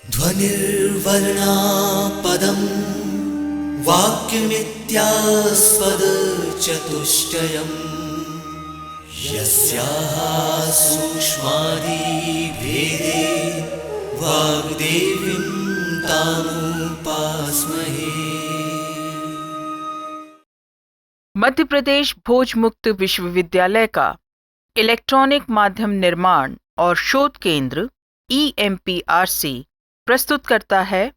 ध्वनिर्वर्णापदं वाक्यमित्यास्पदचतुष्टयम् यस्याः सूक्ष्मादिभेदे वाग्देवीं तामुपास्महे। मध्य प्रदेश भोज मुक्त विश्वविद्यालय का इलेक्ट्रॉनिक माध्यम निर्माण और शोध केंद्र EMPRC प्रस्तुत करता है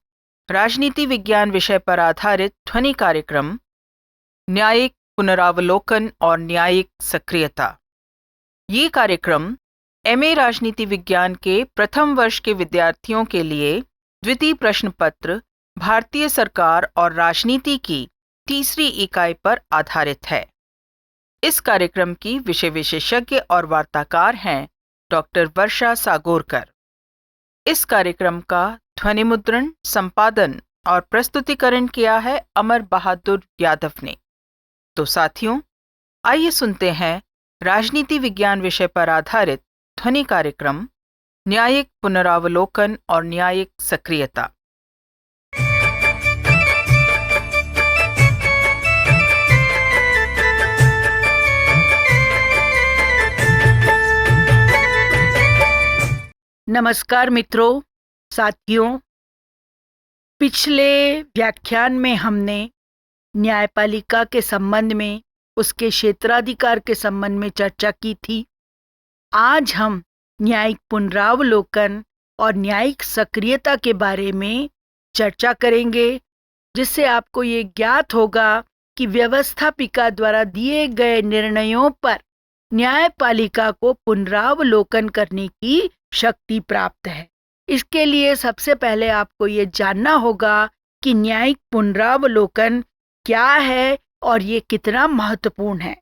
राजनीति विज्ञान विषय पर आधारित ध्वनि कार्यक्रम न्यायिक पुनरावलोकन और न्यायिक सक्रियता। ये कार्यक्रम MA राजनीति विज्ञान के प्रथम वर्ष के विद्यार्थियों के लिए द्वितीय प्रश्न पत्र भारतीय सरकार और राजनीति की तीसरी इकाई पर आधारित है। इस कार्यक्रम की विषय विशेषज्ञ और वार्ताकार हैं डॉक्टर वर्षा सागोरकर। इस कार्यक्रम का ध्वनि मुद्रण, संपादन और प्रस्तुतिकरण किया है अमर बहादुर यादव ने। तो साथियों, आइए सुनते हैं राजनीति विज्ञान विषय पर आधारित ध्वनि कार्यक्रम न्यायिक पुनरावलोकन और न्यायिक सक्रियता। नमस्कार मित्रों, साथियों। पिछले व्याख्यान में हमने न्यायपालिका के संबंध में, उसके क्षेत्राधिकार के संबंध में चर्चा की थी। आज हम न्यायिक पुनरावलोकन और न्यायिक सक्रियता के बारे में चर्चा करेंगे, जिससे आपको ये ज्ञात होगा कि व्यवस्थापिका द्वारा दिए गए निर्णयों पर न्यायपालिका को पुनरावलोकन करने की शक्ति प्राप्त है। इसके लिए सबसे पहले आपको ये जानना होगा कि न्यायिक पुनरावलोकन क्या है और ये कितना महत्वपूर्ण है।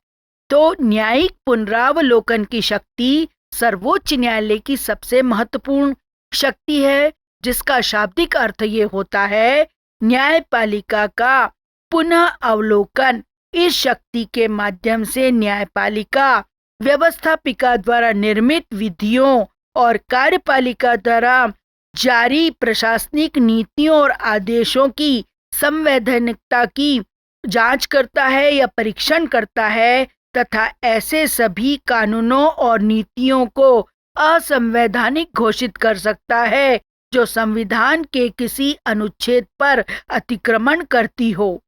तो न्यायिक पुनरावलोकन की शक्ति सर्वोच्च न्यायालय की सबसे महत्वपूर्ण शक्ति है, जिसका शाब्दिक अर्थ ये होता है न्यायपालिका का पुनः अवलोकन। इस शक्ति के माध्यम से न्यायपालिका व्यवस्थापिका द्वारा निर्मित विधियों और कार्यपालिका द्वारा जारी प्रशासनिक नीतियों और आदेशों की संवैधानिकता की जांच करता है या परीक्षण करता है, तथा ऐसे सभी कानूनों और नीतियों को असंवैधानिक घोषित कर सकता है जो संविधान के किसी अनुच्छेद पर अतिक्रमण करती हो।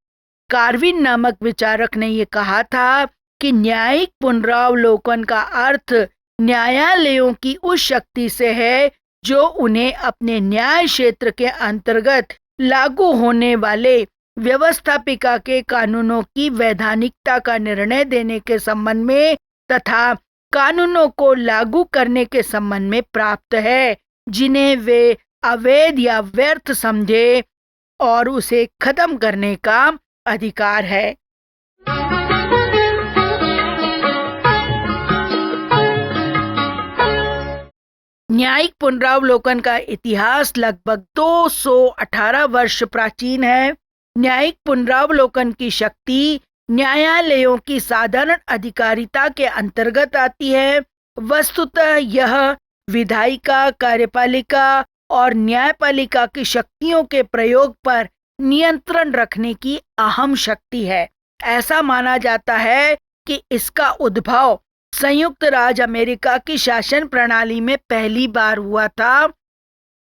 कार्विन नामक विचारक ने ये कहा था कि न्यायिक पुनरावलोकन का अर्थ न्यायालयों की उस शक्ति से है जो उन्हें अपने न्याय क्षेत्र के अंतर्गत लागू होने वाले व्यवस्थापिका के कानूनों की वैधानिकता का निर्णय देने के संबंध में तथा कानूनों को लागू करने के संबंध में प्राप्त है, जिन्हें वे अवैध या व्यर्थ समझे, और उसे खत्म करने का अधिकार है। न्यायिक पुनरावलोकन का इतिहास लगभग 218 वर्ष प्राचीन है। न्यायिक पुनरावलोकन की शक्ति न्यायालयों की साधारण अधिकारिता के अंतर्गत आती है। वस्तुतः यह विधायिका, कार्यपालिका और न्यायपालिका की शक्तियों के प्रयोग पर नियंत्रण रखने की अहम शक्ति है। ऐसा माना जाता है कि इसका उद्भव संयुक्त राज्य अमेरिका की शासन प्रणाली में पहली बार हुआ था।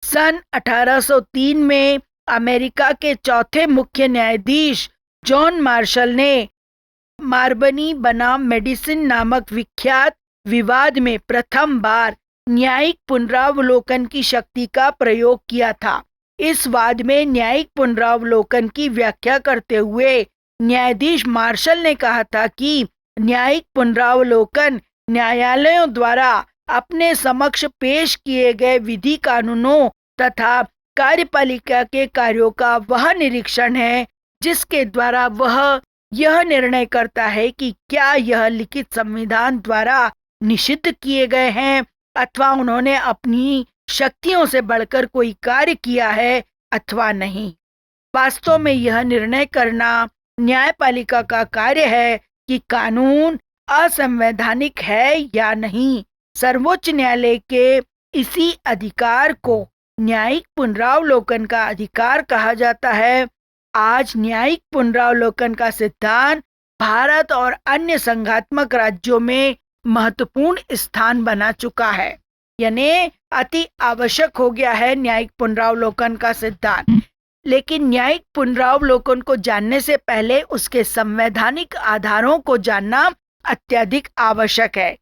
सन 1803 में अमेरिका के चौथे मुख्य न्यायाधीश जॉन मार्शल ने मार्बनी बनाम मेडिसिन नामक विख्यात विवाद में प्रथम बार न्यायिक पुनरावलोकन की शक्ति का प्रयोग किया था। इस वाद में न्यायिक पुनरावलोकन की व्याख्या करते हुए न्यायाधीश मार्शल ने कहा था कि न्यायिक पुनरावलोकन न्यायालयों द्वारा अपने समक्ष पेश किए गए विधि, कानूनों तथा कार्यपालिका के कार्यों का वह निरीक्षण है जिसके द्वारा वह यह निर्णय करता है कि क्या यह लिखित संविधान द्वारा निषिद्ध किए गए हैं अथवा उन्होंने अपनी शक्तियों से बढ़कर कोई कार्य किया है अथवा नहीं। वास्तव में यह निर्णय करना न्यायपालिका का कार्य है कि कानून असंवैधानिक है या नहीं। सर्वोच्च न्यायालय के इसी अधिकार को न्यायिक पुनरावलोकन का अधिकार कहा जाता है। आज न्यायिक पुनरावलोकन का सिद्धांत भारत और अन्य संघात्मक राज्यों में महत्वपूर्ण स्थान बना चुका है, यानी अति आवश्यक हो गया है न्यायिक पुनरावलोकन का सिद्धांत। लेकिन न्यायिक पुनरावलोकन को जानने से पहले उसके संवैधानिक आधारों को जानना अत्यधिक आवश्यक है।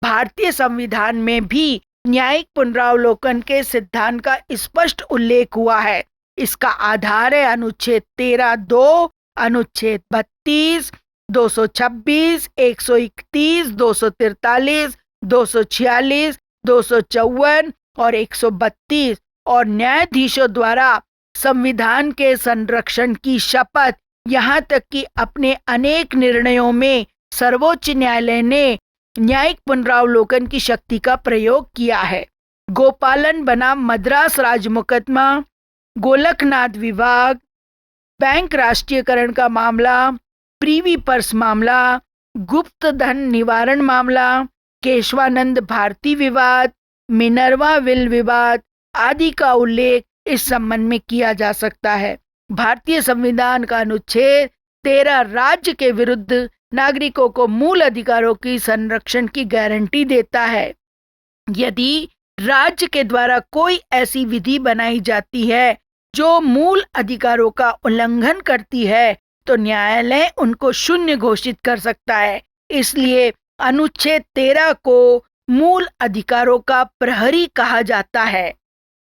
भारतीय संविधान में भी न्यायिक पुनरावलोकन के सिद्धांत का स्पष्ट उल्लेख हुआ है। इसका आधार है अनुच्छेद 13(2), अनुच्छेद 32, 226, 131, 243, 246, 254 और 132 और न्यायाधीशों द्वारा संविधान के संरक्षण की शपथ, यहाँ तक कि अपने अनेक निर्णयों में सर्वोच्च न्यायालय ने न्यायिक पुनरावलोकन की शक्ति का प्रयोग किया है। गोपालन बनाम मद्रास राजमुकदमा, गोलकनाथ विभाग, बैंक राष्ट्रीयकरण का मामला, प्रीवी पर्स मामला, गुप्त धन निवारण मामला, केशवानंद भारती विवाद, मिनर्वा विल विवाद आदि का उल्लेख इस संबंध में किया जा सकता है। भारतीय संविधान का अनुच्छेद 13 राज्य के विरुद्ध नागरिकों को मूल अधिकारों की संरक्षण की गारंटी देता है। यदि राज्य के द्वारा कोई ऐसी विधि बनाई जाती है जो मूल अधिकारों का उल्लंघन करती है तो न्यायालय उनको शून्य घोषित कर सकता है। इसलिए अनुच्छेद 13 को मूल अधिकारों का प्रहरी कहा जाता है।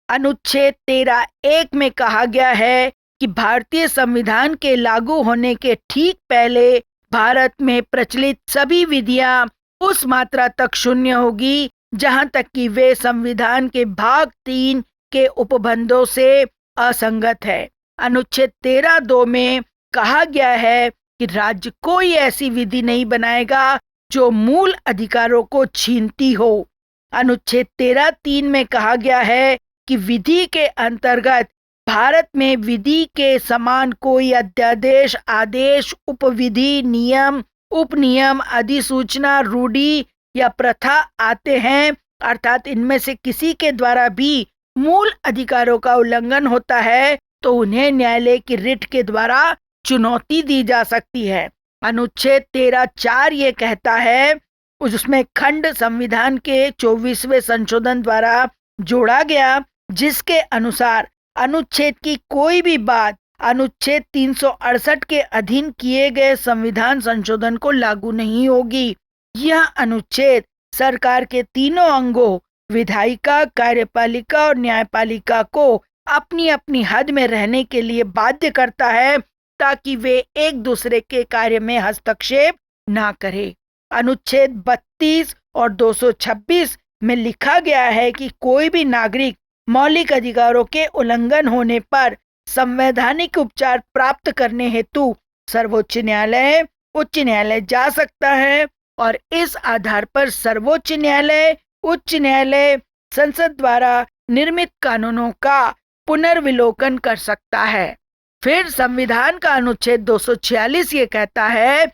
अनुच्छेद 13(1) में कहा गया है कि भारतीय संविधान के लागू होने के ठीक पहले भारत में प्रचलित सभी विधियां उस मात्रा तक शून्य होगी जहां तक कि वे संविधान के भाग 3 के उपबंधों से असंगत है। अनुच्छेद 13(2) में कहा गया है कि राज्य कोई ऐसी विधि नहीं बनाएगा जो मूल अधिकारों को छीनती हो। अनुच्छेद 13(3) में कहा गया है कि विधि के अंतर्गत भारत में विधि के समान कोई अध्यादेश, आदेश, उपविधि, नियम, उपनियम, अधिसूचना, रूढ़ि या प्रथा आते हैं, अर्थात इनमें से किसी के द्वारा भी मूल अधिकारों का उल्लंघन होता है तो उन्हें न्यायालय की रिट के द्वारा चुनौती दी जा सकती है। अनुच्छेद 13(4) ये कहता है, उसमें खंड संविधान के 24वें संशोधन द्वारा जोड़ा गया, जिसके अनुसार अनुच्छेद की कोई भी बात अनुच्छेद 368 के अधीन किए गए संविधान संशोधन को लागू नहीं होगी। यह अनुच्छेद सरकार के तीनों अंगों विधायिका, कार्यपालिका और न्यायपालिका को अपनी अपनी हद में रहने के लिए बाध्य करता है ताकि वे एक दूसरे के कार्य में हस्तक्षेप ना करें। अनुच्छेद 32 और 226 में लिखा गया है कि कोई भी नागरिक मौलिक अधिकारों के उल्लंघन होने पर संवैधानिक उपचार प्राप्त करने हेतु सर्वोच्च न्यायालय, उच्च न्यायालय जा सकता है और इस आधार पर सर्वोच्च न्यायालय, उच्च न्यायालय संसद द्वारा निर्मित कानूनों का पुनर्विलोकन कर सकता है। फिर संविधान का अनुच्छेद 246 ये कहता है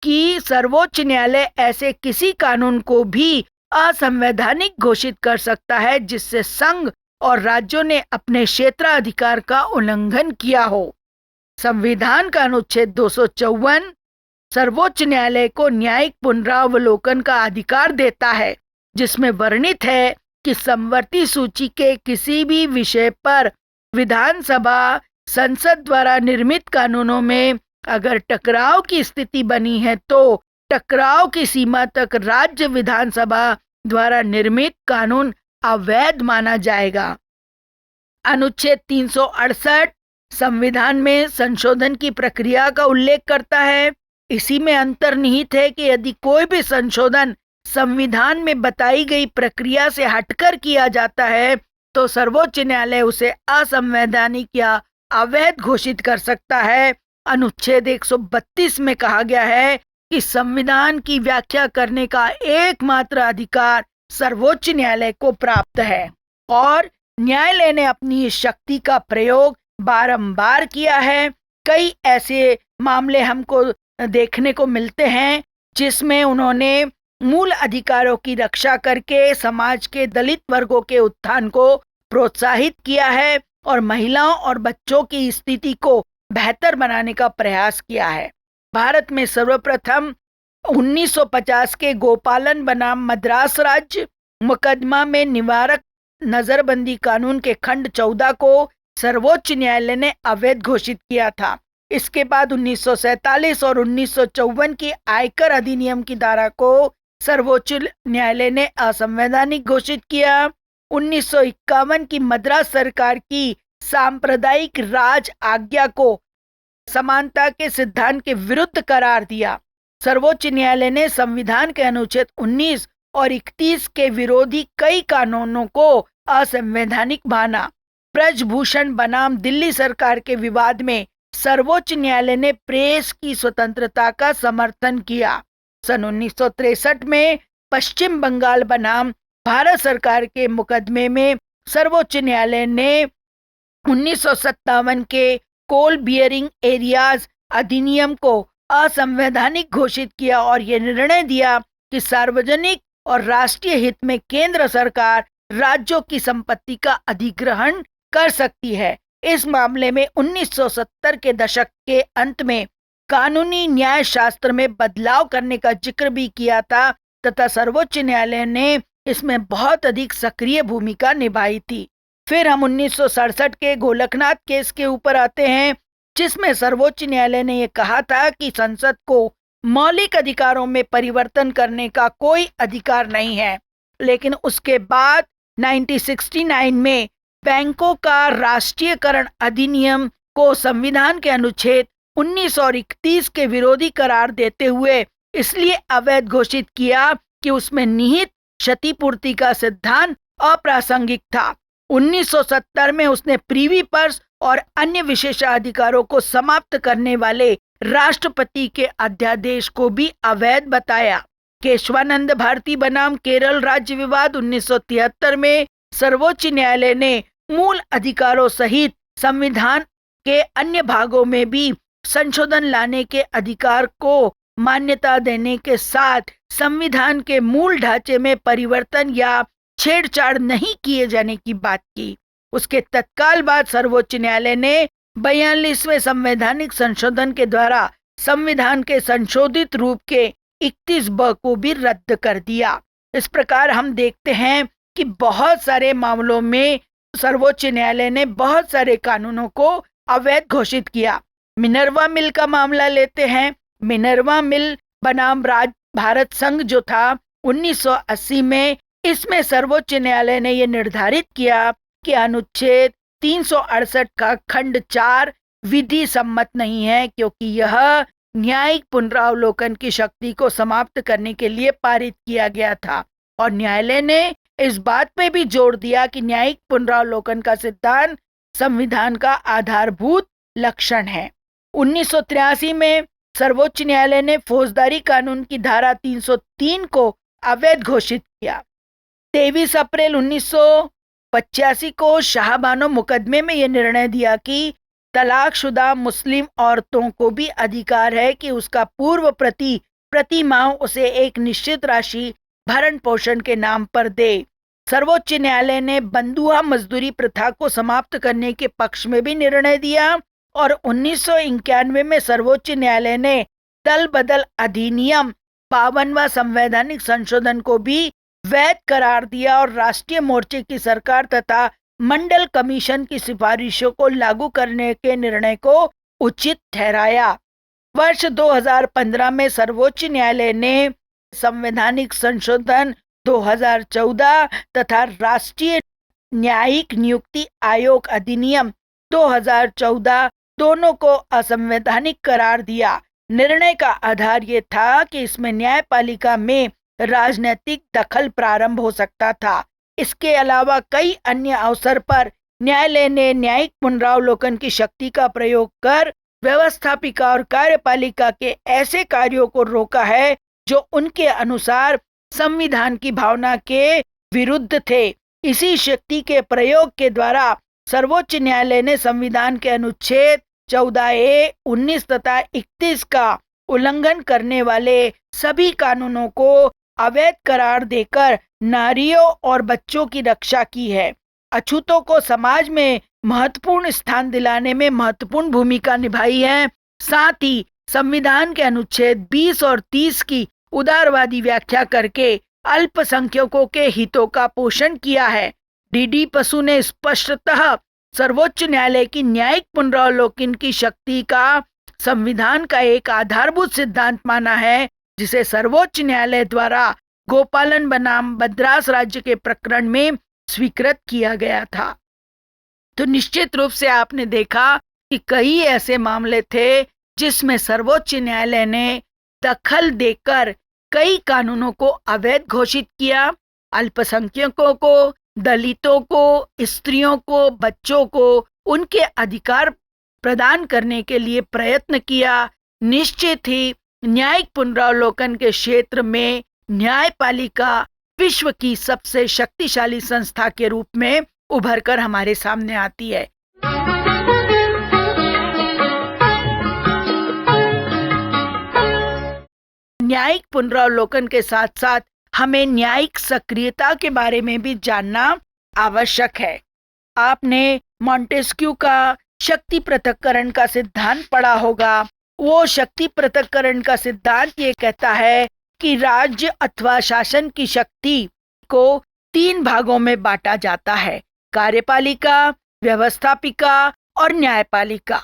कि सर्वोच्च न्यायालय ऐसे किसी कानून को भी असंवैधानिक घोषित कर सकता है जिससे संघ और राज्यों ने अपने क्षेत्राधिकार का उल्लंघन किया हो। संविधान का अनुच्छेद 254 सर्वोच्च न्यायालय को न्यायिक पुनरावलोकन का अधिकार देता है, जिसमें वर्णित है कि समवर्ती सूची के किसी भी विषय पर विधानसभा, संसद द्वारा निर्मित कानूनों में अगर टकराव की स्थिति बनी है तो टकराव की सीमा तक राज्य विधानसभा द्वारा निर्मित कानून अवैध माना जाएगा। अनुच्छेद 368 संविधान में संशोधन की प्रक्रिया का उल्लेख करता है। इसी में अंतर्निहित है कि यदि कोई भी संशोधन संविधान में बताई गई प्रक्रिया से हटकर किया जाता है तो सर्वोच्च न्यायालय उसे असंवैधानिक या अवैध घोषित कर सकता है। अनुच्छेद 132 में कहा गया है कि संविधान की व्याख्या करने का एकमात्र अधिकार सर्वोच्च न्यायालय को प्राप्त है और न्यायालय ने अपनी इस शक्ति का प्रयोग बारंबार किया है। कई ऐसे मामले हमको देखने को मिलते हैं जिसमें उन्होंने मूल अधिकारों की रक्षा करके समाज के दलित वर्गों के उत्थान को प्रोत्साहित किया है और महिलाओं और बच्चों की स्थिति को बेहतर बनाने का प्रयास किया है। भारत में सर्वप्रथम 1950 के गोपालन बनाम मद्रास राज्य मुकदमा में निवारक नजरबंदी कानून के खंड 14 को सर्वोच्च न्यायालय ने अवैध घोषित किया था। इसके बाद 1947 और 1954 की आयकर अधिनियम की धारा को सर्वोच्च न्यायालय ने असंवैधानिक घोषित किया। 1951 की मद्रास सरकार की सांप्रदायिक राज आज्ञा को समानता के सिद्धांत के विरुद्ध करार दिया। सर्वोच्च न्यायालय ने संविधान के अनुच्छेद 19 और 31 के विरोधी कई कानूनों को असंवैधानिक माना। ब्रजभूषण बनाम दिल्ली सरकार के विवाद में सर्वोच्च न्यायालय ने प्रेस की स्वतंत्रता का समर्थन किया। सन 1963 में पश्चिम बंगाल बनाम भारत सरकार के मुकदमे में सर्वोच्च न्यायालय ने 1957 के कोल बियरिंग एरियाज अधिनियम को असंवैधानिक घोषित किया और यह निर्णय दिया कि सार्वजनिक और राष्ट्रीय हित में केंद्र सरकार राज्यों की संपत्ति का अधिग्रहण कर सकती है। इस मामले में 1970 के दशक के अंत में कानूनी न्याय शास्त्र में बदलाव करने का जिक्र भी किया था तथा सर्वोच्च न्यायालय ने इसमें बहुत अधिक सक्रिय भूमिका निभाई थी। फिर हम 1967 के गोलकनाथ केस के ऊपर आते हैं, जिसमें सर्वोच्च न्यायालय ने यह कहा था कि संसद को मौलिक अधिकारों में परिवर्तन करने का कोई अधिकार नहीं है। लेकिन उसके बाद 1969 में बैंकों का राष्ट्रीयकरण अधिनियम को संविधान के अनुच्छेद 19 और 31 के विरोधी करार देते हुए इसलिए अवैध घोषित किया कि उसमें निहित क्षतिपूर्ति का सिद्धांत अप्रासंगिक था। 1970 में उसने प्रीवी पर्स और अन्य विशेषाधिकारों को समाप्त करने वाले राष्ट्रपति के अध्यादेश को भी अवैध बताया। केशवानंद भारती बनाम केरल राज्य विवाद 1973 में सर्वोच्च न्यायालय ने मूल अधिकारों सहित संविधान के अन्य भागों में भी संशोधन लाने के अधिकार को मान्यता देने के साथ संविधान के मूल ढांचे में परिवर्तन या छेड़छाड़ नहीं किए जाने की बात की। उसके तत्काल बाद सर्वोच्च न्यायालय ने 42वें संवैधानिक संशोधन के द्वारा संविधान के संशोधित रूप के 31 को भी रद्द कर दिया। इस प्रकार हम देखते हैं कि बहुत सारे मामलों में सर्वोच्च न्यायालय ने बहुत सारे कानूनों को अवैध घोषित किया। मिनर्वा मिल का मामला लेते हैं। मिनर्वा मिल बनाम भारत संघ जो था 1980 में, इसमें सर्वोच्च न्यायालय ने यह निर्धारित किया कि अनुच्छेद 368 का खंड 4 विधि सम्मत नहीं है, क्योंकि यह न्यायिक पुनरावलोकन की शक्ति को समाप्त करने के लिए पारित किया गया था। और न्यायालय ने इस बात पे भी जोर दिया कि न्यायिक पुनरावलोकन का सिद्धांत संविधान का आधारभूत लक्षण है। 1983 में सर्वोच्च न्यायालय ने फौजदारी कानून की धारा 303 को अवैध घोषित किया। 23 अप्रैल 1985 को शाहबानो मुकदमे में यह निर्णय दिया कि तलाकशुदा मुस्लिम औरतों को भी अधिकार है कि उसका पूर्व प्रति माह उसे एक निश्चित राशि भरण पोषण के नाम पर दे। सर्वोच्च न्यायालय ने बंधुआ मजदूरी प्रथा को समाप्त करने के पक्ष में भी निर्णय दिया और 1991 में सर्वोच्च न्यायालय ने दल बदल अधिनियम 52वां संवैधानिक संशोधन को भी वैध करार दिया और राष्ट्रीय मोर्चे की सरकार तथा मंडल कमीशन की सिफारिशों को लागू करने के निर्णय को उचित ठहराया। वर्ष 2015 में सर्वोच्च न्यायालय ने संवैधानिक संशोधन 2014 तथा राष्ट्रीय न्यायिक नियुक्ति आयोग अधिनियम 2014 दोनों को असंवैधानिक करार दिया। निर्णय का आधार ये था कि इसमें न्यायपालिका में राजनीतिक दखल प्रारंभ हो सकता था। इसके अलावा कई अन्य अवसर पर न्यायालय ने न्यायिक पुनरावलोकन की शक्ति का प्रयोग कर व्यवस्थापिका और कार्यपालिका के ऐसे कार्यों को रोका है जो उनके अनुसार संविधान की भावना के विरुद्ध थे। इसी शक्ति के प्रयोग के द्वारा सर्वोच्च न्यायालय ने संविधान के अनुच्छेद 14A, 19 तथा 31 का उल्लंघन करने वाले सभी कानूनों को अवैध करार देकर नारियों और बच्चों की रक्षा की है। अछूतों को समाज में महत्वपूर्ण स्थान दिलाने में महत्वपूर्ण भूमिका निभाई है। साथ ही संविधान के अनुच्छेद 20 और 30 की उदारवादी व्याख्या करके अल्पसंख्यकों के हितों का पोषण किया है। डी पसु ने स्पष्टतः सर्वोच्च न्यायालय की न्यायिक पुनरावलोकन की शक्ति का संविधान का एक आधारभूत सिद्धांत माना है, जिसे सर्वोच्च न्यायालय द्वारा गोपालन बनाम मद्रास राज्य के प्रकरण में स्वीकृत किया गया था। तो निश्चित रूप से आपने देखा कि कई ऐसे मामले थे जिसमें सर्वोच्च न्यायालय ने दखल देकर कई कानूनों को अवैध घोषित किया। अल्पसंख्यकों को, दलितों को, स्त्रियों को, बच्चों को उनके अधिकार प्रदान करने के लिए प्रयत्न किया। निश्चित ही न्यायिक पुनरावलोकन के क्षेत्र में न्यायपालिका विश्व की सबसे शक्तिशाली संस्था के रूप में उभर कर हमारे सामने आती है। न्यायिक पुनरावलोकन के साथ साथ हमें न्यायिक सक्रियता के बारे में भी जानना आवश्यक है। आपने मॉन्टेस्क्यू का शक्ति पृथक्करण का सिद्धांत पढ़ा होगा। वो शक्ति पृथक्करण का सिद्धांत ये कहता है कि राज्य अथवा शासन की शक्ति को 3 भागों में बांटा जाता है: कार्यपालिका, व्यवस्थापिका और न्यायपालिका।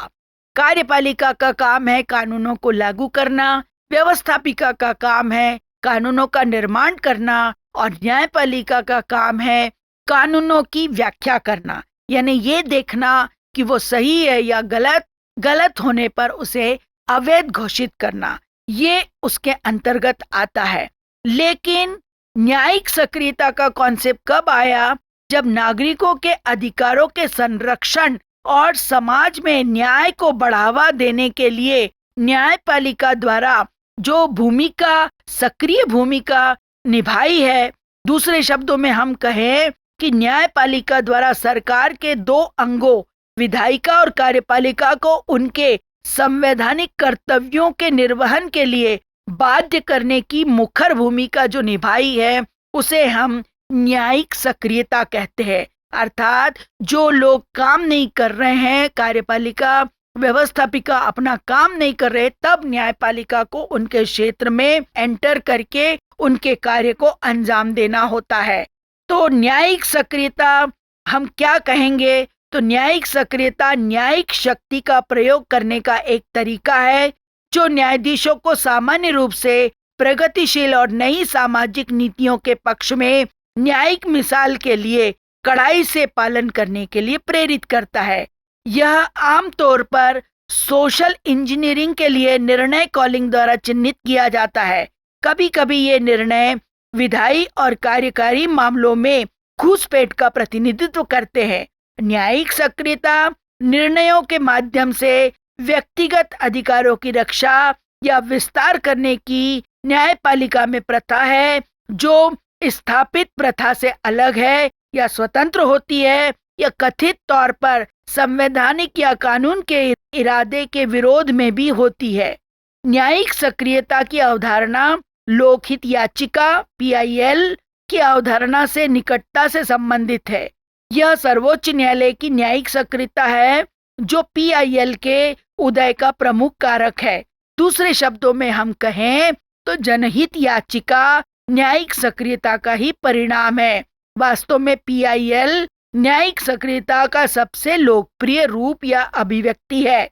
कार्यपालिका का काम है कानूनों को लागू करना, व्यवस्थापिका का काम है कानूनों का निर्माण करना और न्यायपालिका का काम है कानूनों की व्याख्या करना, यानी ये देखना कि वो सही है या गलत, गलत होने पर उसे अवैध घोषित करना, ये उसके अंतर्गत आता है। लेकिन न्यायिक सक्रियता का कॉन्सेप्ट कब आया? जब नागरिकों के अधिकारों के संरक्षण और समाज में न्याय को बढ़ावा देने के लिए न्यायपालिका द्वारा जो भूमिका, सक्रिय भूमिका निभाई है, दूसरे शब्दों में हम कहें कि न्यायपालिका द्वारा सरकार के 2 अंगों, विधायिका और कार्यपालिका को उनके संवैधानिक कर्तव्यों के निर्वहन के लिए बाध्य करने की मुखर भूमिका जो निभाई है, उसे हम न्यायिक सक्रियता कहते हैं। अर्थात जो लोग काम नहीं कर रहे हैं, कार्यपालिका, व्यवस्थापिका अपना काम नहीं कर रहे, तब न्यायपालिका को उनके क्षेत्र में एंटर करके उनके कार्य को अंजाम देना होता है। तो न्यायिक सक्रियता हम क्या कहेंगे? तो न्यायिक सक्रियता न्यायिक शक्ति का प्रयोग करने का एक तरीका है जो न्यायाधीशों को सामान्य रूप से प्रगतिशील और नई सामाजिक नीतियों के पक्ष में न्यायिक मिसाल के लिए कड़ाई से पालन करने के लिए प्रेरित करता है। यह आमतौर पर सोशल इंजीनियरिंग के लिए निर्णय कॉलिंग द्वारा चिन्हित किया जाता है। कभी कभी ये निर्णय विधायी और कार्यकारी मामलों में घुसपैठ का प्रतिनिधित्व करते हैं। न्यायिक सक्रियता निर्णयों के माध्यम से व्यक्तिगत अधिकारों की रक्षा या विस्तार करने की न्यायपालिका में प्रथा है, जो स्थापित प्रथा से अलग है या स्वतंत्र होती है या कथित तौर पर संवैधानिक या कानून के इरादे के विरोध में भी होती है। न्यायिक सक्रियता की अवधारणा लोकहित याचिका PIL की अवधारणा से निकटता से संबंधित है। यह सर्वोच्च न्यायालय की न्यायिक सक्रियता है जो PIL के उदय का प्रमुख कारक है। दूसरे शब्दों में हम कहें तो जनहित याचिका न्यायिक सक्रियता का ही परिणाम है। वास्तव में PIL न्यायिक सक्रियता का सबसे लोकप्रिय रूप या अभिव्यक्ति है।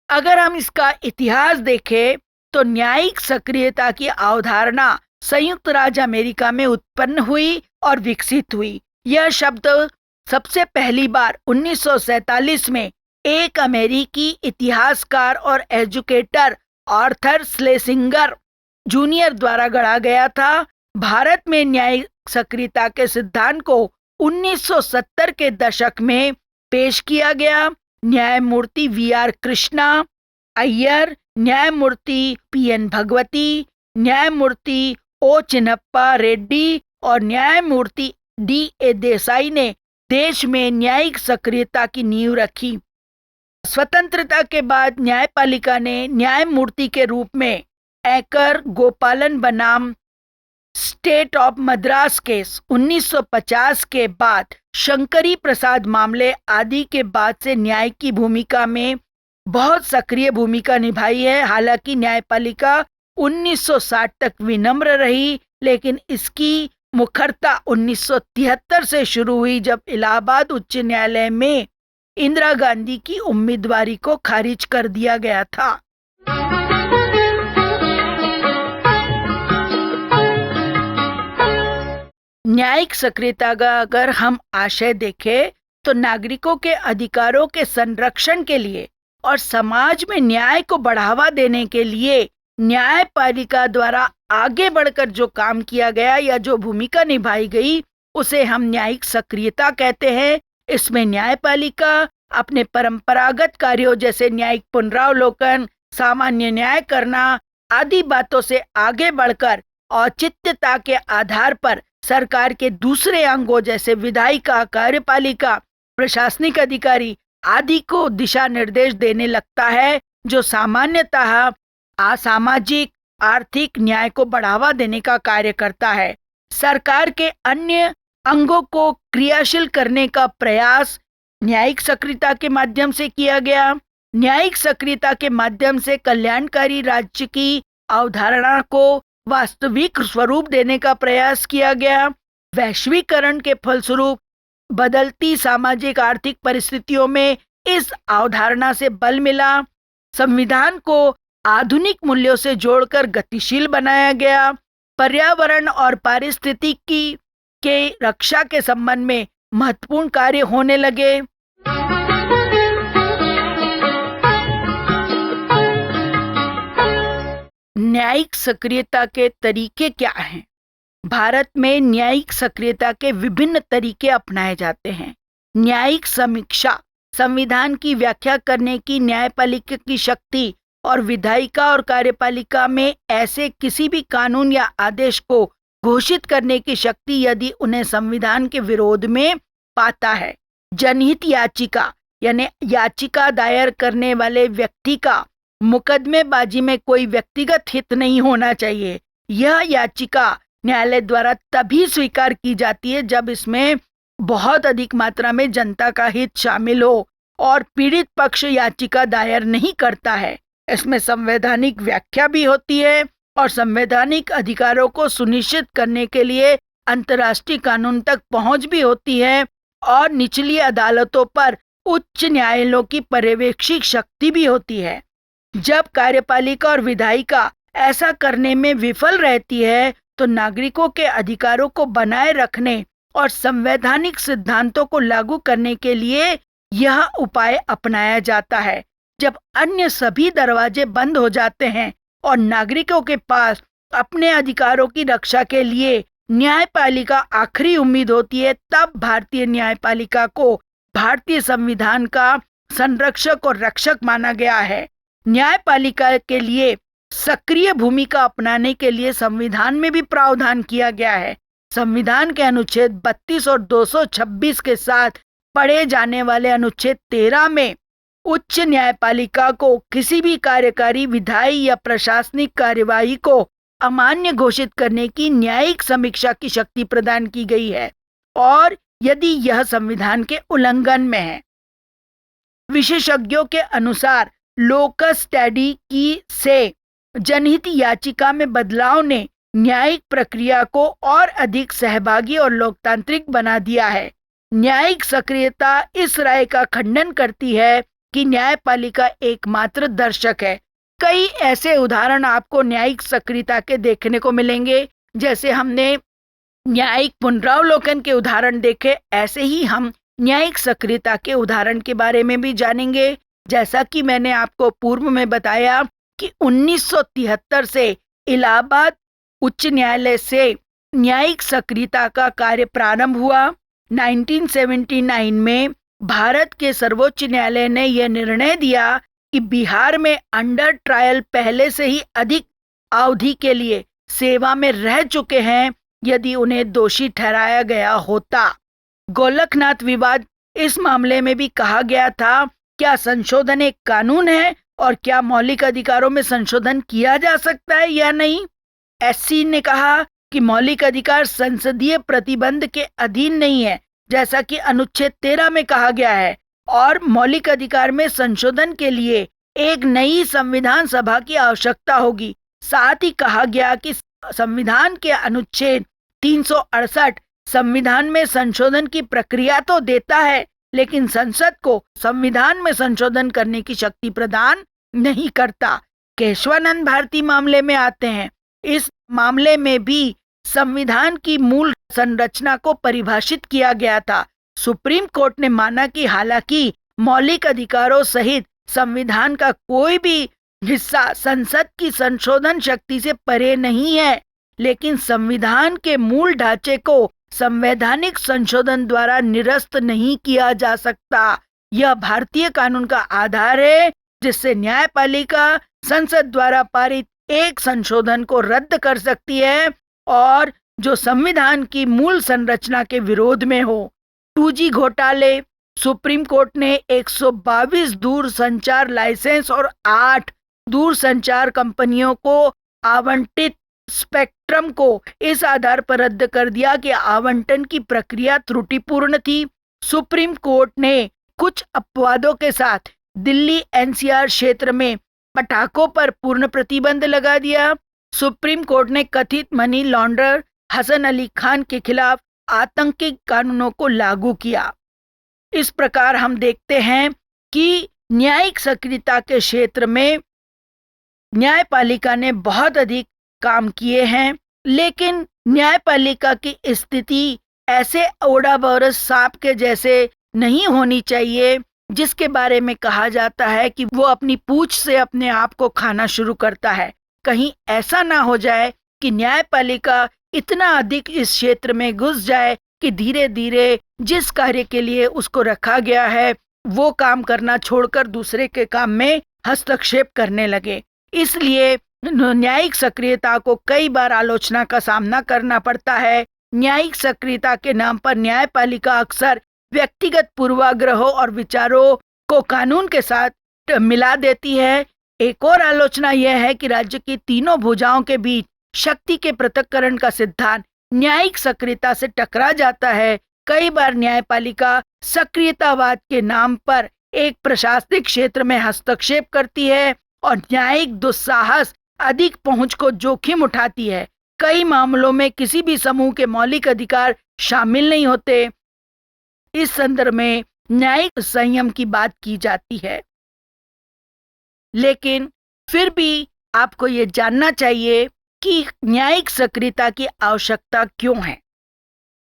अगर हम इसका इतिहास देखें तो न्यायिक सक्रियता की अवधारणा संयुक्त राज्य अमेरिका में उत्पन्न हुई और विकसित हुई। यह शब्द सबसे पहली बार 1947 में एक अमेरिकी इतिहासकार और एजुकेटर आर्थर स्लेसिंगर जूनियर द्वारा गढ़ा गया था। भारत में न्यायिक सक्रियता के सिद्धांत को 1970 के दशक में पेश किया गया। न्यायमूर्ति VR कृष्णा अय्यर, न्यायमूर्ति PN भगवती, न्यायमूर्ति O चिन्नप्पा रेड्डी और न्यायमूर्ति DA देसाई ने देश में न्यायिक सक्रियता की नींव रखी। स्वतंत्रता के बाद न्यायपालिका ने न्यायमूर्ति के रूप में ऐकर गोपालन बनाम स्टेट ऑफ मद्रास केस 1950 के बाद शंकरी प्रसाद मामले आदि के बाद से न्याय की भूमिका में बहुत सक्रिय भूमिका निभाई है। हालांकि न्यायपालिका 1960 तक विनम्र रही, लेकिन इसकी मुखरता 1973 से शुरू हुई, जब इलाहाबाद उच्च न्यायालय में इंदिरा गांधी की उम्मीदवारी को खारिज कर दिया गया था। न्यायिक सक्रियता का अगर हम आशय देखें तो नागरिकों के अधिकारों के संरक्षण के लिए और समाज में न्याय को बढ़ावा देने के लिए न्यायपालिका द्वारा आगे बढ़कर जो काम किया गया या जो भूमिका निभाई गई उसे हम न्यायिक सक्रियता कहते हैं। इसमें न्यायपालिका अपने परंपरागत कार्यों जैसे न्यायिक पुनरावलोकन, सामान्य न्याय करना आदि बातों से आगे बढ़कर औचित्यता के आधार पर सरकार के दूसरे अंगों जैसे विधायिका, कार्यपालिका, प्रशासनिक अधिकारी आदि को दिशा निर्देश देने लगता है, जो सामान्यतः असामाजिक आर्थिक न्याय को बढ़ावा देने का कार्य करता है। सरकार के अन्य अंगों को क्रियाशील करने का प्रयास न्यायिक सक्रियता के माध्यम से किया गया। न्यायिक सक्रियता के माध्यम से कल्याणकारी राज्य की अवधारणा को वास्तविक स्वरूप देने का प्रयास किया गया। वैश्वीकरण के फलस्वरूप बदलती सामाजिक आर्थिक परिस्थितियों में इस अवधारणा से बल मिला। संविधान को आधुनिक मूल्यों से जोड़कर गतिशील बनाया गया। पर्यावरण और पारिस्थितिकी के रक्षा के संबंध में महत्वपूर्ण कार्य होने लगे। न्यायिक सक्रियता के तरीके क्या हैं? भारत में न्यायिक सक्रियता के विभिन्न तरीके अपनाए जाते हैं। न्यायिक समीक्षा, संविधान की व्याख्या करने की न्यायपालिका की शक्ति और विधायिका और कार्यपालिका में ऐसे किसी भी कानून या आदेश को घोषित करने की शक्ति यदि उन्हें संविधान के विरोध में पाता है। जनहित याचिका यानी याचिका दायर करने वाले व्यक्ति का मुकदमेबाजी में कोई व्यक्तिगत हित नहीं होना चाहिए। यह याचिका न्यायालय द्वारा तभी स्वीकार की जाती है जब इसमें बहुत अधिक मात्रा में जनता का हित शामिल हो और पीड़ित पक्ष याचिका दायर नहीं करता है। इसमें संवैधानिक व्याख्या भी होती है और संवैधानिक अधिकारों को सुनिश्चित करने के लिए अंतर्राष्ट्रीय कानून तक पहुंच भी होती है और निचली अदालतों पर उच्च न्यायालयों की पर्यवेक्षी शक्ति भी होती है। जब कार्यपालिका और विधायिका ऐसा करने में विफल रहती है तो नागरिकों के अधिकारों को बनाए रखने और संवैधानिक सिद्धांतों को लागू करने के लिए यह उपाय अपनाया जाता है। जब अन्य सभी दरवाजे बंद हो जाते हैं और नागरिकों के पास अपने अधिकारों की रक्षा के लिए न्यायपालिका आखिरी उम्मीद होती है, तब भारतीय न्यायपालिका को भारतीय संविधान का संरक्षक और रक्षक माना गया है। न्यायपालिका के लिए सक्रिय भूमिका अपनाने के लिए संविधान में भी प्रावधान किया गया है। संविधान के अनुच्छेद 32 और 226 के साथ पढ़े जाने वाले अनुच्छेद 13 में उच्च न्यायपालिका को किसी भी कार्यकारी, विधायी या प्रशासनिक कार्यवाही को अमान्य घोषित करने की न्यायिक समीक्षा की शक्ति प्रदान की गई है और यदि यह संविधान के उल्लंघन में है। विशेषज्ञों के अनुसार लोकस स्टडी की से जनहित याचिका में बदलाव ने न्यायिक प्रक्रिया को और अधिक सहभागी और लोकतांत्रिक बना दिया है। न्यायिक सक्रियता इस राय का खंडन करती है कि न्यायपालिका एकमात्र दर्शक है। कई ऐसे उदाहरण आपको न्यायिक सक्रियता के देखने को मिलेंगे। जैसे हमने न्यायिक पुनरावलोकन के उदाहरण देखे, ऐसे ही हम न्यायिक सक्रियता के उदाहरण के बारे में भी जानेंगे। जैसा कि मैंने आपको पूर्व में बताया कि 1973 से इलाहाबाद उच्च न्यायालय से न्यायिक सक्रियता का कार्य प्रारंभ हुआ। 1979 में भारत के सर्वोच्च न्यायालय ने यह निर्णय दिया कि बिहार में अंडर ट्रायल पहले से ही अधिक अवधि के लिए सेवा में रह चुके हैं यदि उन्हें दोषी ठहराया गया होता गोलकनाथ विवाद, इस मामले में भी कहा गया था क्या संशोधन एक कानून है और क्या मौलिक अधिकारों में संशोधन किया जा सकता है या नहीं। एससी ने कहा कि मौलिक अधिकार संसदीय प्रतिबंध के अधीन नहीं है, जैसा कि अनुच्छेद 13 में कहा गया है, और मौलिक अधिकार में संशोधन के लिए एक नई संविधान सभा की आवश्यकता होगी। साथ ही कहा गया कि संविधान के अनुच्छेद 368 संविधान में संशोधन की प्रक्रिया तो देता है, लेकिन संसद को संविधान में संशोधन करने की शक्ति प्रदान नहीं करता। केशवानंद भारती मामले में आते हैं। इस मामले में भी संविधान की मूल संरचना को परिभाषित किया गया था। सुप्रीम कोर्ट ने माना कि हालांकि मौलिक अधिकारों सहित संविधान का कोई भी हिस्सा संसद की संशोधन शक्ति से परे नहीं है, लेकिन संविधान के मूल ढांचे को संवैधानिक संशोधन द्वारा निरस्त नहीं किया जा सकता। यह भारतीय कानून का आधार है, जिससे न्यायपालिका संसद द्वारा पारित एक संशोधन को रद्द कर सकती है और जो संविधान की मूल संरचना के विरोध में हो। 2G घोटाले, सुप्रीम कोर्ट ने 122 दूर संचार लाइसेंस और 8 दूर संचार कंपनियों को आवंटित स्पेक्ट्रम को इस आधार पर रद्द कर दिया कि आवंटन की प्रक्रिया त्रुटिपूर्ण थी। सुप्रीम कोर्ट ने कुछ अपवादों के साथ दिल्ली NCR क्षेत्र में पटाखों पर पूर्ण प्रतिबंध लगा दिया। सुप्रीम कोर्ट ने कथित मनी लॉन्डर हसन अली खान के खिलाफ आतंकी कानूनों को लागू किया। इस प्रकार हम देखते हैं कि न्यायिक सक्रियता के क्षेत्र में न्यायपालिका ने बहुत अधिक काम किए हैं, लेकिन न्यायपालिका की स्थिति ऐसे ओडाबोरस सांप के जैसे नहीं होनी चाहिए, जिसके बारे में कहा जाता है कि वो अपनी पूंछ से अपने आप को खाना शुरू करता है। कहीं ऐसा ना हो जाए कि न्यायपालिका इतना अधिक इस क्षेत्र में घुस जाए कि धीरे धीरे जिस कार्य के लिए उसको रखा गया है वो काम करना छोड़कर दूसरे के काम में हस्तक्षेप करने लगे। इसलिए न्यायिक सक्रियता को कई बार आलोचना का सामना करना पड़ता है। न्यायिक सक्रियता के नाम पर न्यायपालिका अक्सर व्यक्तिगत पूर्वाग्रहों और विचारों को कानून के साथ मिला देती है। एक और आलोचना यह है कि राज्य की तीनों भुजाओं के बीच शक्ति के पृथक्करण का सिद्धांत न्यायिक सक्रियता से टकरा जाता है। कई बार न्यायपालिका सक्रियतावाद के नाम पर एक प्रशासनिक क्षेत्र में हस्तक्षेप करती है और न्यायिक दुस्साहस अधिक पहुंच को जोखिम उठाती है। कई मामलों में किसी भी समूह के मौलिक अधिकार शामिल नहीं होते। इस संदर्भ में न्यायिक संयम की बात की जाती है, लेकिन फिर भी आपको ये जानना चाहिए कि न्यायिक सक्रियता की आवश्यकता क्यों है।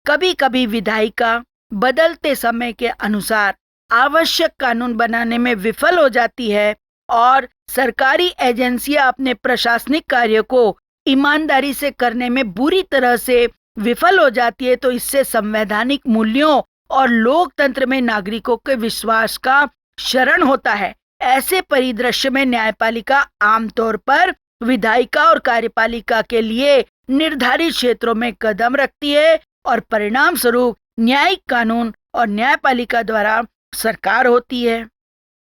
कभी कभी विधायिका बदलते समय के अनुसार आवश्यक कानून बनाने में विफल हो जाती है और सरकारी एजेंसियां अपने प्रशासनिक कार्य को ईमानदारी से करने में बुरी तरह से विफल हो जाती है, तो इससे संवैधानिक मूल्यों और लोकतंत्र में नागरिकों के विश्वास का क्षरण होता है। ऐसे परिदृश्य में न्यायपालिका आमतौर पर विधायिका और कार्यपालिका के लिए निर्धारित क्षेत्रों में कदम रखती है और परिणाम स्वरूप न्यायिक कानून और न्यायपालिका द्वारा सरकार होती है।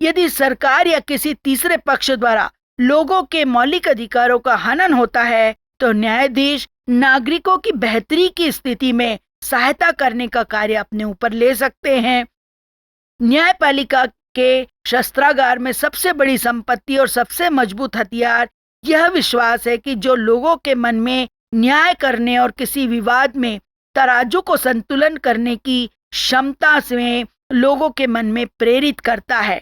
यदि सरकार या किसी तीसरे पक्ष द्वारा लोगों के मौलिक अधिकारों का हनन होता है तो न्यायाधीश नागरिकों की बेहतरी की स्थिति में सहायता करने का कार्य अपने ऊपर ले सकते हैं। न्यायपालिका के शस्त्रागार में सबसे बड़ी संपत्ति और सबसे मजबूत हथियार यह विश्वास है कि जो लोगों के मन में न्याय करने और किसी विवाद में तराजू को संतुलन करने की क्षमता से लोगों के मन में प्रेरित करता है।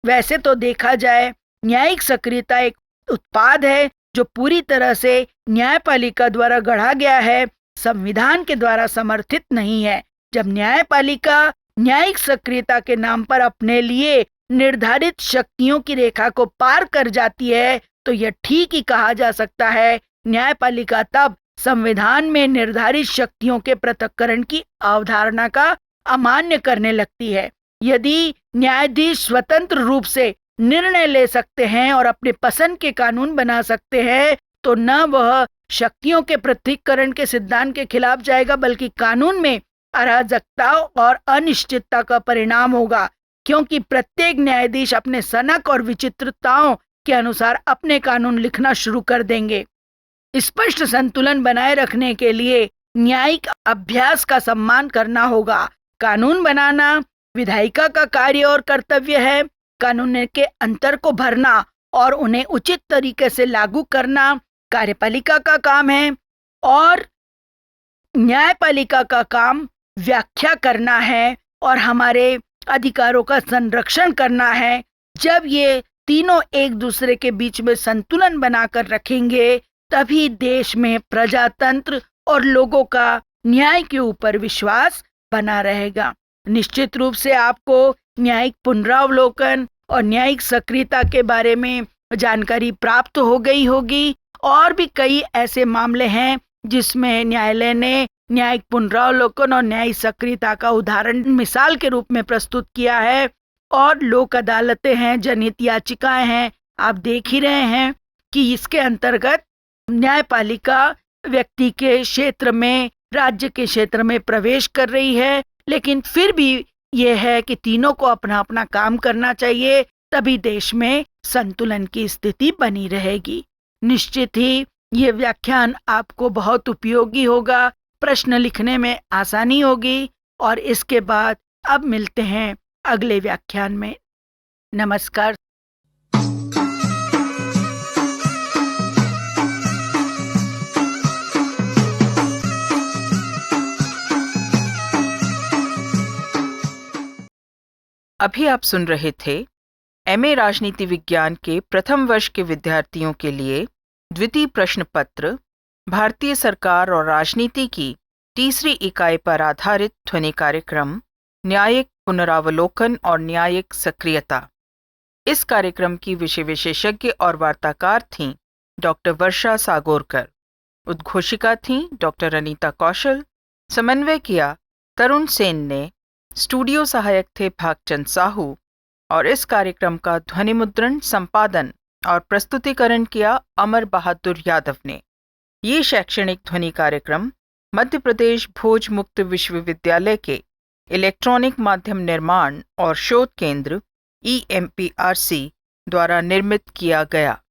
वैसे तो देखा जाए न्यायिक सक्रियता एक उत्पाद है जो पूरी तरह से न्यायपालिका द्वारा गढ़ा गया है, संविधान के द्वारा समर्थित नहीं है। जब न्यायपालिका न्यायिक सक्रियता के नाम पर अपने लिए निर्धारित शक्तियों की रेखा को पार कर जाती है तो यह ठीक ही कहा जा सकता है न्यायपालिका तब संविधान में निर्धारित शक्तियों के पृथक्करण की अवधारणा का अमान्य करने लगती है। यदि न्यायाधीश स्वतंत्र रूप से निर्णय ले सकते हैं और अपने पसंद के कानून बना सकते हैं तो न वह शक्तियों के पृथक्करण के सिद्धांत के खिलाफ जाएगा बल्कि कानून में अराजकता और अनिश्चितता का परिणाम होगा, क्योंकि प्रत्येक न्यायाधीश अपने सनक और विचित्रताओं के अनुसार अपने कानून लिखना शुरू कर देंगे। स्पष्ट संतुलन बनाए रखने के लिए न्यायिक अभ्यास का सम्मान करना होगा। कानून बनाना विधायिका का कार्य और कर्तव्य है। कानून के अंतर को भरना और उन्हें उचित तरीके से लागू करना कार्यपालिका का काम है, और न्यायपालिका का काम व्याख्या करना है और हमारे अधिकारों का संरक्षण करना है। जब ये तीनों एक दूसरे के बीच में संतुलन बनाकर रखेंगे, तभी देश में प्रजातंत्र और लोगों का न्याय के ऊपर विश्वास बना रहेगा। निश्चित रूप से आपको न्यायिक पुनरावलोकन और न्यायिक सक्रियता के बारे में जानकारी प्राप्त हो गई होगी। और भी कई ऐसे मामले हैं जिसमें न्यायालय ने न्यायिक पुनरावलोकन और न्यायिक सक्रियता का उदाहरण मिसाल के रूप में प्रस्तुत किया है। और लोक अदालतें हैं, जनहित याचिकाएं हैं। आप देख ही रहे हैं कि इसके अंतर्गत न्यायपालिका व्यक्ति के क्षेत्र में, राज्य के क्षेत्र में प्रवेश कर रही है, लेकिन फिर भी यह है कि तीनों को अपना अपना काम करना चाहिए, तभी देश में संतुलन की स्थिति बनी रहेगी। निश्चित ही ये व्याख्यान आपको बहुत उपयोगी होगा, प्रश्न लिखने में आसानी होगी। और इसके बाद अब मिलते हैं अगले व्याख्यान में। नमस्कार। अभी आप सुन रहे थे एमए राजनीति विज्ञान के प्रथम वर्ष के विद्यार्थियों के लिए द्वितीय प्रश्न पत्र, भारतीय सरकार और राजनीति की तीसरी इकाई पर आधारित ध्वनि कार्यक्रम न्यायिक पुनरावलोकन और न्यायिक सक्रियता। इस कार्यक्रम की विषय विशेषज्ञ और वार्ताकार थीं डॉक्टर वर्षा सागोरकर। उद्घोषिका थीं डॉक्टर अनीता कौशल। समन्वय किया तरुण सेन ने। स्टूडियो सहायक थे भागचंद साहू। और इस कार्यक्रम का ध्वनि मुद्रण, संपादन और प्रस्तुतिकरण किया अमर बहादुर यादव ने। ये शैक्षणिक ध्वनि कार्यक्रम मध्य प्रदेश भोज मुक्त विश्वविद्यालय के इलेक्ट्रॉनिक माध्यम निर्माण और शोध केंद्र EMPRC द्वारा निर्मित किया गया।